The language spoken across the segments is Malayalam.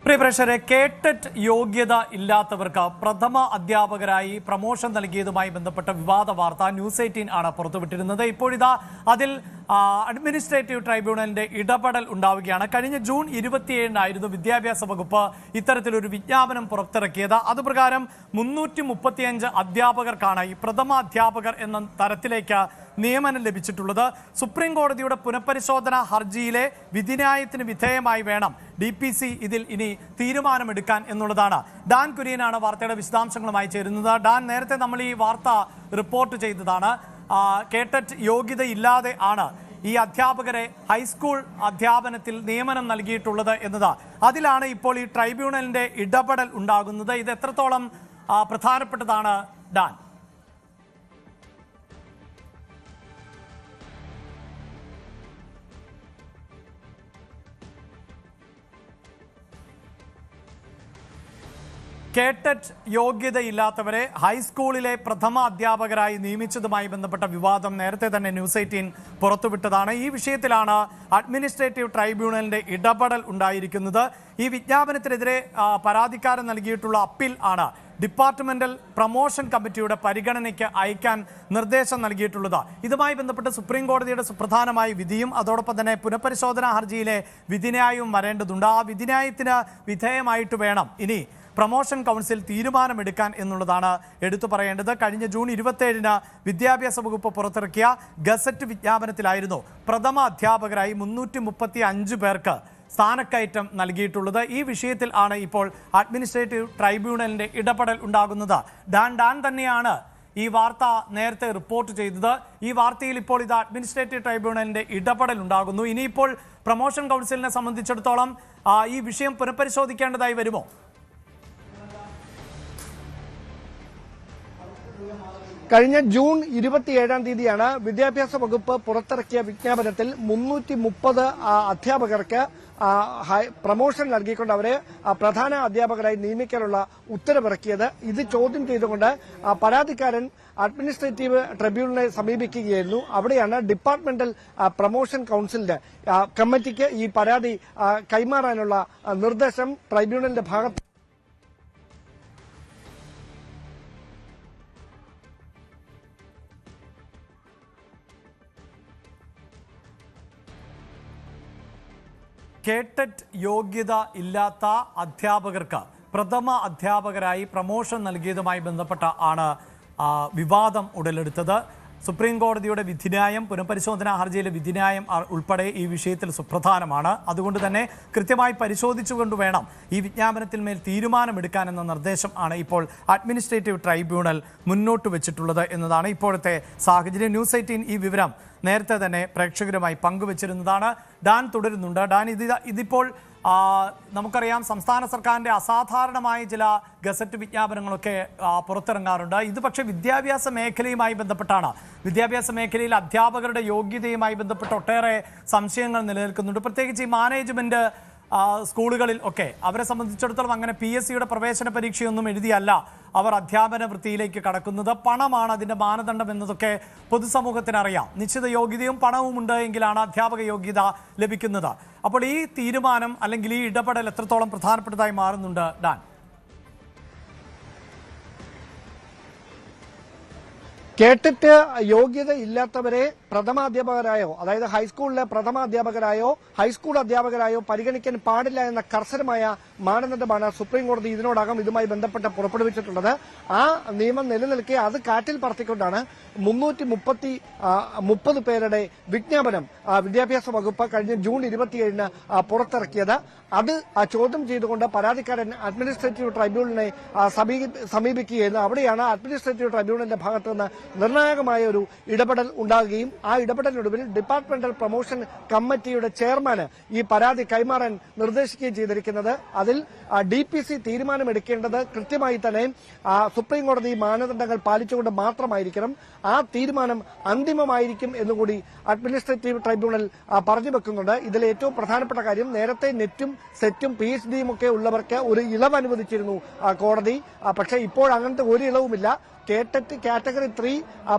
പ്രിയപ്രേക്ഷകരെ, കേട്ടറ്റ് യോഗ്യത ഇല്ലാത്തവർക്ക് പ്രഥമ അധ്യാപകരായി പ്രമോഷൻ നൽകിയതുമായി ബന്ധപ്പെട്ട വിവാദ വാർത്ത ന്യൂസ് 18 ആണ് പുറത്തുവിട്ടിരുന്നത്. ഇപ്പോഴിതാ അതിൽ അഡ്മിനിസ്ട്രേറ്റീവ് ട്രൈബ്യൂണലിന്റെ ഇടപെടൽ ഉണ്ടാവുകയാണ്. കഴിഞ്ഞ ജൂൺ 27-നായിരുന്നു വിദ്യാഭ്യാസ വകുപ്പ് ഇത്തരത്തിലൊരു വിജ്ഞാപനം പുറത്തിറക്കിയത്. അതുപ്രകാരം 335 അധ്യാപകർക്കാണ് ഈ പ്രഥമ അധ്യാപകർ എന്ന തരത്തിലേക്ക് നിയമനം ലഭിച്ചിട്ടുള്ളത്. സുപ്രീം കോടതിയുടെ പുനഃപരിശോധനാ ഹർജിയിലെ വിധിന്യായത്തിന് വിധേയമായി വേണം DPC ഇതിൽ ഇനി തീരുമാനമെടുക്കാൻ എന്നുള്ളതാണ്. ഡാൻ കുര്യനാണ് വാർത്തയുടെ വിശദാംശങ്ങളുമായി ചേരുന്നത്. ഡാൻ, നേരത്തെ നമ്മൾ ഈ വാർത്ത റിപ്പോർട്ട് ചെയ്തതാണ്. കേട്ടറ്റ് യോഗ്യതയില്ലാതെ ആണ് ഈ അധ്യാപകരെ ഹൈസ്കൂൾ അധ്യാപനത്തിൽ നിയമനം നൽകിയിട്ടുള്ളത് എന്നത്. അതിലാണ് ഇപ്പോൾ ഈ ട്രൈബ്യൂണലിന്റെ ഇടപെടൽ ഉണ്ടാകുന്നത്. ഇത് എത്രത്തോളം പ്രധാനപ്പെട്ടതാണ് ഡാൻ? കേട്ടറ്റ് യോഗ്യതയില്ലാത്തവരെ ഹൈസ്കൂളിലെ പ്രഥമ അധ്യാപകരായി നിയമിച്ചതുമായി ബന്ധപ്പെട്ട വിവാദം നേരത്തെ തന്നെ ന്യൂസ് 18 പുറത്തുവിട്ടതാണ്. ഈ വിഷയത്തിലാണ് അഡ്മിനിസ്ട്രേറ്റീവ് ട്രൈബ്യൂണലിന്റെ ഇടപെടൽ ഉണ്ടായിരിക്കുന്നത്. ഈ വിജ്ഞാപനത്തിനെതിരെ പരാതിക്കാരൻ നൽകിയിട്ടുള്ള അപ്പീൽ ആണ് ഡിപ്പാർട്ട്മെന്റൽ പ്രൊമോഷൻ കമ്മിറ്റിയുടെ പരിഗണനയ്ക്ക് അയക്കാൻ നിർദ്ദേശം നൽകിയിട്ടുള്ളത്. ഇതുമായി ബന്ധപ്പെട്ട് സുപ്രീം കോടതിയുടെ സുപ്രധാനമായ വിധിയും അതോടൊപ്പം തന്നെ പുനഃപരിശോധനാ ഹർജിയിലെ വിധിന്യായവും വരേണ്ടതുണ്ട്. ആ വിധിന്യായത്തിന് വിധേയമായിട്ട് വേണം ഇനി പ്രൊമോഷൻ കൗൺസിൽ തീരുമാനമെടുക്കാൻ എന്നുള്ളതാണ് എടുത്തു പറയേണ്ടത്. കഴിഞ്ഞ ജൂൺ 27-ന് വിദ്യാഭ്യാസ വകുപ്പ് പുറത്തിറക്കിയ ഗസറ്റ് വിജ്ഞാപനത്തിലായിരുന്നു പ്രഥമ അധ്യാപകരായി 335 പേർക്ക് സ്ഥാനക്കയറ്റം നൽകിയിട്ടുള്ളത്. ഈ വിഷയത്തിൽ ആണ് ഇപ്പോൾ അഡ്മിനിസ്ട്രേറ്റീവ് ട്രൈബ്യൂണലിന്റെ ഇടപെടൽ ഉണ്ടാകുന്നത്. ഡാൻ തന്നെയാണ് ഈ വാർത്ത നേരത്തെ റിപ്പോർട്ട് ചെയ്തത്. ഈ വാർത്തയിൽ ഇപ്പോൾ ഇത് അഡ്മിനിസ്ട്രേറ്റീവ് ട്രൈബ്യൂണലിന്റെ ഇടപെടൽ ഉണ്ടാകുന്നു. ഇനിയിപ്പോൾ പ്രൊമോഷൻ കൗൺസിലിനെ സംബന്ധിച്ചിടത്തോളം ഈ വിഷയം പുനഃപരിശോധിക്കേണ്ടതായി വരുമോ? കഴിഞ്ഞ ജൂൺ 27-ാം തീയതിയാണ് വിദ്യാഭ്യാസ വകുപ്പ് പുറത്തിറക്കിയ വിജ്ഞാപനത്തിൽ 330 അധ്യാപകർക്ക് പ്രമോഷൻ നൽകിക്കൊണ്ട് അവരെ പ്രധാന അധ്യാപകരായി നിയമിക്കാനുള്ള ഉത്തരവിറക്കിയത്. ഇത് ചോദ്യം ചെയ്തുകൊണ്ട് പരാതിക്കാരൻ അഡ്മിനിസ്ട്രേറ്റീവ് ട്രിബ്യൂണലിനെ സമീപിക്കുകയായിരുന്നു. അവിടെയാണ് ഡിപ്പാർട്ട്മെന്റൽ പ്രൊമോഷൻ കൌൺസിലിന്റെ കമ്മിറ്റിക്ക് ഈ പരാതി കൈമാറാനുള്ള നിർദ്ദേശം ട്രൈബ്യൂണലിന്റെ ഭാഗത്ത് കേട്ടറ്റ് യോഗ്യത ഇല്ലാത്ത അധ്യാപകർക്ക് പ്രഥമ അധ്യാപകരായി പ്രമോഷൻ നൽകിയതുമായി ബന്ധപ്പെട്ട ആണ് വിവാദം ഉടലെടുത്തത്. സുപ്രീം കോടതിയുടെ വിധിന്യായം, പുനഃപരിശോധനാ ഹർജിയിലെ വിധിന്യായം ഉൾപ്പെടെ ഈ വിഷയത്തിൽ സുപ്രധാനമാണ്. അതുകൊണ്ട് തന്നെ കൃത്യമായി പരിശോധിച്ചുകൊണ്ട് വേണം ഈ വിജ്ഞാപനത്തിൽ മേൽ തീരുമാനമെടുക്കാനെന്ന നിർദ്ദേശം ആണ് ഇപ്പോൾ അഡ്മിനിസ്ട്രേറ്റീവ് ട്രൈബ്യൂണൽ മുന്നോട്ട് വെച്ചിട്ടുള്ളത് എന്നതാണ് ഇപ്പോഴത്തെ സാഹചര്യം. ന്യൂസ് 18 ഈ വിവരം നേരത്തെ തന്നെ പ്രേക്ഷകരുമായി പങ്കുവച്ചിരുന്നതാണ്. ഡാൻ തുടരുന്നുണ്ട്. ഡാൻ, ഇതിപ്പോൾ നമുക്കറിയാം സംസ്ഥാന സർക്കാരിൻ്റെ അസാധാരണമായ ചില ഗസറ്റ് വിജ്ഞാപനങ്ങളൊക്കെ പുറത്തിറങ്ങാറുണ്ട്. ഇത് പക്ഷേ വിദ്യാഭ്യാസ മേഖലയുമായി ബന്ധപ്പെട്ടാണ്. വിദ്യാഭ്യാസ മേഖലയിൽ അധ്യാപകരുടെ യോഗ്യതയുമായി ബന്ധപ്പെട്ട ഒട്ടേറെ സംശയങ്ങൾ നിലനിൽക്കുന്നുണ്ട്. പ്രത്യേകിച്ച് ഈ മാനേജ്മെന്റ് സ്കൂളുകളിൽ ഒക്കെ അവരെ സംബന്ധിച്ചിടത്തോളം അങ്ങനെ PSCയുടെ പ്രവേശന പരീക്ഷയൊന്നും എഴുതിയല്ല അവർ അധ്യാപന വൃത്തിയിലേക്ക് കടക്കുന്നത്. പണമാണ് അതിൻ്റെ മാനദണ്ഡം എന്നതൊക്കെ പൊതുസമൂഹത്തിനറിയാം. നിശ്ചിത യോഗ്യതയും പണവും ഉണ്ട് എങ്കിലാണ് അധ്യാപക യോഗ്യത ലഭിക്കുന്നത്. അപ്പോൾ ഈ തീരുമാനം അല്ലെങ്കിൽ ഈ ഇടപെടൽ എത്രത്തോളം പ്രധാനപ്പെട്ടതായി മാറുന്നുണ്ട് ഡാൻ? കേട്ടിട്ട് യോഗ്യത ഇല്ലാത്തവരെ പ്രഥമാധ്യാപകരായോ, അതായത് ഹൈസ്കൂളിലെ പ്രഥമാധ്യാപകരായോ ഹൈസ്കൂൾ അധ്യാപകരായോ പരിഗണിക്കാൻ പാടില്ല എന്ന കർശനമായ മാനദണ്ഡമാണ് സുപ്രീം കോടതി ഇതിനോടകം ഇതുമായി ബന്ധപ്പെട്ട് പുറപ്പെടുവിച്ചിട്ടുള്ളത്. ആ നിയമം നിലനിൽക്കെ അത് കാറ്റിൽ പറത്തിക്കൊണ്ടാണ് 330 പേരുടെ വിജ്ഞാപനം വിദ്യാഭ്യാസ വകുപ്പ് കഴിഞ്ഞ ജൂൺ 27-ന് പുറത്തിറക്കിയത്. അത് ചോദ്യം ചെയ്തുകൊണ്ട് പരാതിക്കാരൻ അഡ്മിനിസ്ട്രേറ്റീവ് ട്രൈബ്യൂണലിനെ സമീപിക്കുകയായിരുന്നു. അവിടെയാണ് അഡ്മിനിസ്ട്രേറ്റീവ് ട്രൈബ്യൂണലിന്റെ ഭാഗത്തു നിന്ന് നിർണായകമായ ഒരു ഇടപെടൽ ഉണ്ടാകുകയും ആ ഇടപെടലിനൊടുവിൽ ഡിപ്പാർട്ട്മെന്റൽ പ്രൊമോഷൻ കമ്മിറ്റിയുടെ ചെയർമാന് ഈ പരാതി കൈമാറാൻ നിർദ്ദേശിക്കുകയും ചെയ്തിരിക്കുന്നത്. അതിൽ DPC തീരുമാനമെടുക്കേണ്ടത് കൃത്യമായി തന്നെ സുപ്രീം കോടതി മാനദണ്ഡങ്ങൾ പാലിച്ചുകൊണ്ട് മാത്രമായിരിക്കണം. ആ തീരുമാനം അന്തിമമായിരിക്കും എന്നുകൂടി അഡ്മിനിസ്ട്രേറ്റീവ് ട്രൈബ്യൂണൽ പറഞ്ഞു വെക്കുന്നുണ്ട്. ഇതിൽ ഏറ്റവും പ്രധാനപ്പെട്ട കാര്യം, നേരത്തെ നെറ്റും സെറ്റും PhDയും ഒക്കെ ഉള്ളവർക്ക് ഒരു ഇളവ് അനുവദിച്ചിരുന്നു കോടതി. പക്ഷേ ഇപ്പോൾ അങ്ങനത്തെ ഒരു ഇളവുമില്ല. കേട്ടറ്റ് കാറ്റഗറി 3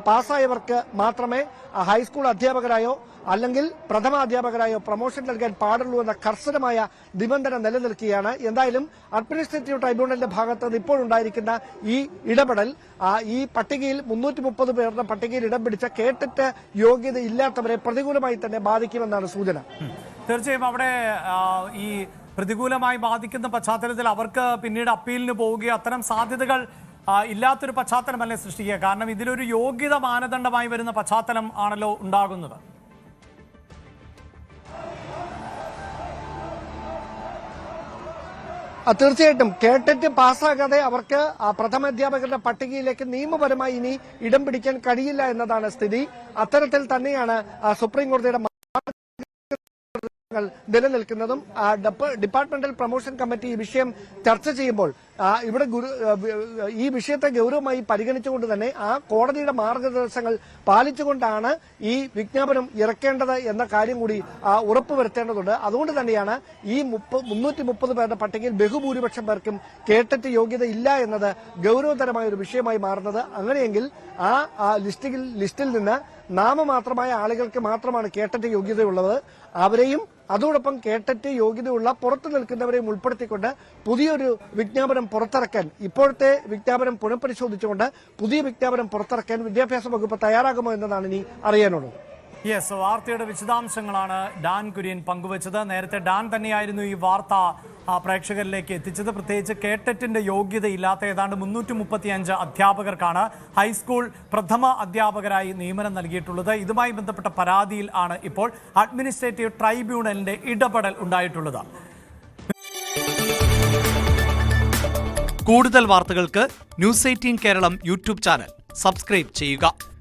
പാസ്സായവർക്ക് മാത്രമേ ഹൈസ്കൂൾ അധ്യാപകരായോ അല്ലെങ്കിൽ പ്രഥമ അധ്യാപകരായോ പ്രൊമോഷൻ നൽകാൻ പാടുള്ളൂ എന്ന കർശനമായ നിബന്ധന നിലനിൽക്കുകയാണ്. എന്തായാലും അഡ്മിനിസ്ട്രേറ്റീവ് ട്രൈബ്യൂണലിന്റെ ഭാഗത്ത് നിന്ന് ഇപ്പോഴുണ്ടായിരിക്കുന്ന ഈ ഇടപെടൽ ഈ പട്ടികയിൽ 330 പേരുടെ പട്ടികയിൽ ഇടം പിടിച്ച കേട്ടിട്ട് യോഗ്യത ഇല്ലാത്തവരെ പ്രതികൂലമായി തന്നെ ബാധിക്കുമെന്നാണ് സൂചന. തീർച്ചയായും അവിടെ ഈ പ്രതികൂലമായി ബാധിക്കുന്ന പശ്ചാത്തലത്തിൽ അവർക്ക് പിന്നീട് അപ്പീലിന് പോവുകയോ അത്തരം സാധ്യതകൾ ഇല്ലാത്തൊരു പശ്ചാത്തലമല്ലേ സൃഷ്ടിക്കുക? കാരണം ഇതിലൊരു യോഗ്യത മാനദണ്ഡമായി വരുന്ന പശ്ചാത്തലം ആണല്ലോ ഉണ്ടാകുന്നത്. തീർച്ചയായിട്ടും കേട്ടറ്റ് പാസ്സാകാതെ അവർക്ക് പ്രഥമ അധ്യാപകരുടെ പട്ടികയിലേക്ക് നിയമപരമായി ഇനി ഇടം പിടിക്കാൻ കഴിയില്ല എന്നതാണ് സ്ഥിതി. അത്തരത്തിൽ തന്നെയാണ് സുപ്രീം കോടതിയുടെ നിലനിൽക്കുന്നതും. ഡിപ്പാർട്ട്മെന്റൽ പ്രൊമോഷൻ കമ്മിറ്റി ഈ വിഷയം ചർച്ച ചെയ്യുമ്പോൾ ഇവിടെ ഈ വിഷയത്തെ ഗൗരവമായി പരിഗണിച്ചുകൊണ്ട് തന്നെ ആ കോടതിയുടെ മാർഗനിർദ്ദേശങ്ങൾ പാലിച്ചുകൊണ്ടാണ് ഈ വിജ്ഞാപനം ഇറക്കേണ്ടത് എന്ന കാര്യം കൂടി ഉറപ്പുവരുത്തേണ്ടതുണ്ട്. അതുകൊണ്ട് തന്നെയാണ് ഈ 330 പേരുടെ പട്ടികയിൽ ബഹുഭൂരിപക്ഷം പേർക്കും കേട്ടറ്റ് യോഗ്യത ഇല്ല എന്നത് ഗൗരവതരമായ ഒരു വിഷയമായി മാറുന്നത്. അങ്ങനെയെങ്കിൽ ആ ലിസ്റ്റിൽ നിന്ന് നാമമാത്രമായ ആളുകൾക്ക് മാത്രമാണ് കേട്ടറ്റ് യോഗ്യതയുള്ളത്. അവരെയും അതോടൊപ്പം കേട്ടറ്റ് യോഗ്യതയുള്ള പുറത്തു നിൽക്കുന്നവരെയും ഉൾപ്പെടുത്തിക്കൊണ്ട് പുതിയൊരു വിജ്ഞാപനം പുറത്തിറക്കാൻ, ഇപ്പോഴത്തെ വിജ്ഞാപനം പുനഃപരിശോധിച്ചുകൊണ്ട് പുതിയ വിജ്ഞാപനം പുറത്തിറക്കാൻ വിദ്യാഭ്യാസ വകുപ്പ് തയ്യാറാകുമോ എന്നതാണ് ഇനി അറിയാനുള്ളത്. യെസ്, വാർത്തയുടെ വിശദാംശങ്ങളാണ് ഡാൻ കുര്യൻ പങ്കുവച്ചത്. നേരത്തെ ഡാൻ തന്നെയായിരുന്നു ഈ വാർത്ത പ്രേക്ഷകരിലേക്ക് എത്തിച്ചത്. പ്രത്യേകിച്ച് കേട്ടറ്റിന്റെ യോഗ്യതയില്ലാത്ത ഏതാണ്ട് 335 അധ്യാപകർക്കാണ് ഹൈസ്കൂൾ പ്രഥമ അധ്യാപകരായി നിയമനം നൽകിയിട്ടുള്ളത്. ഇതുമായി ബന്ധപ്പെട്ട പരാതിയിൽ ആണ് ഇപ്പോൾ അഡ്മിനിസ്ട്രേറ്റീവ് ട്രൈബ്യൂണലിന്റെ ഇടപെടൽ ഉണ്ടായിട്ടുള്ളത്. കൂടുതൽ വാർത്തകൾക്ക് news 18 Keralam YouTube channel subscribe ചെയ്യുക.